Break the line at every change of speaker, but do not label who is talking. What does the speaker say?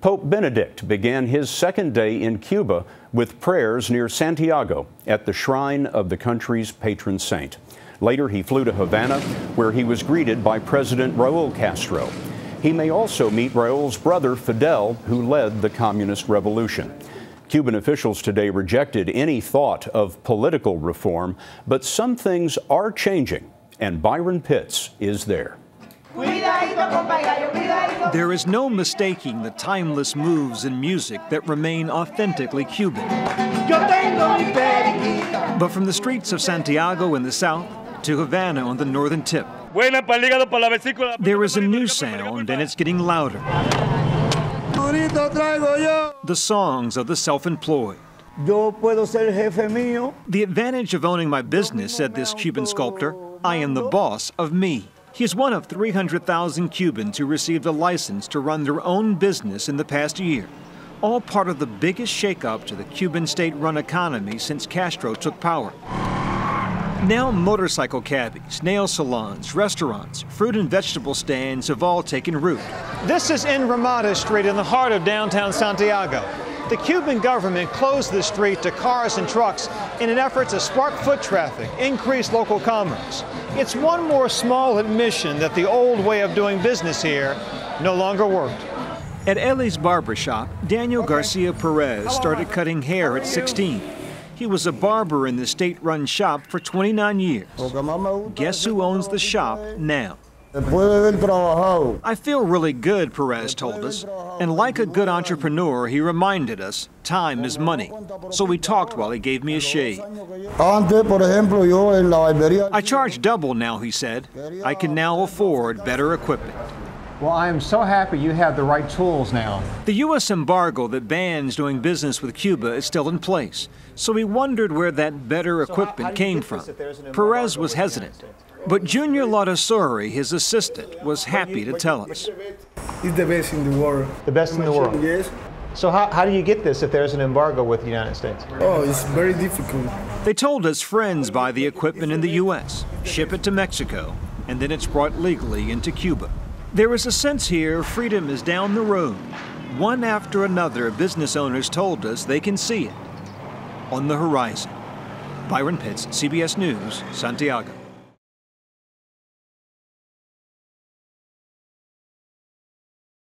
Pope Benedict began his second day in Cuba with prayers near Santiago at the shrine of the country's patron saint. Later, he flew to Havana, where he was greeted by President Raul Castro. He may also meet Raul's brother, Fidel, who led the communist revolution. Cuban officials today rejected any thought of political reform, but some things are changing, and Byron Pitts is there.
There is no mistaking the timeless moves in music that remain authentically Cuban. But from the streets of Santiago in the south to Havana on the northern tip, there is a new sound, and it's getting louder. The songs of the self-employed. The advantage of owning my business, said this Cuban sculptor, I am the boss of me. He is one of 300,000 Cubans who received a license to run their own business in the past year, all part of the biggest shakeup to the Cuban state-run economy since Castro took power. Now motorcycle cabbies, nail salons, restaurants, fruit and vegetable stands have all taken root. This is in Ramada Street in the heart of downtown Santiago. The Cuban government closed the street to cars and trucks in an effort to spark foot traffic, increase local commerce. It's one more small admission that the old way of doing business here no longer worked. At Ellie's barbershop, Daniel Garcia Perez started cutting hair at 16. He was a barber in the state-run shop for 29 years. Guess who owns the shop now? I feel really good, Perez told us. And like a good entrepreneur, he reminded us, time is money. So we talked while he gave me a shave. I charge double now, he said. I can now afford better equipment.
Well, I am so happy you have the right tools now.
The U.S. embargo that bans doing business with Cuba is still in place. So we wondered where that better equipment came from. Perez was hesitant. But Junior Laudasori, his assistant, was happy to tell us.
It's the best in the world.
The best in the world?
Yes.
So how do you get this if there's an embargo with the United States?
Oh, it's very difficult.
They told us friends buy the equipment in the U.S., ship it to Mexico, and then it's brought legally into Cuba. There is a sense here freedom is down the road. One after another, business owners told us they can see it on the horizon. Byron Pitts, CBS News, Santiago.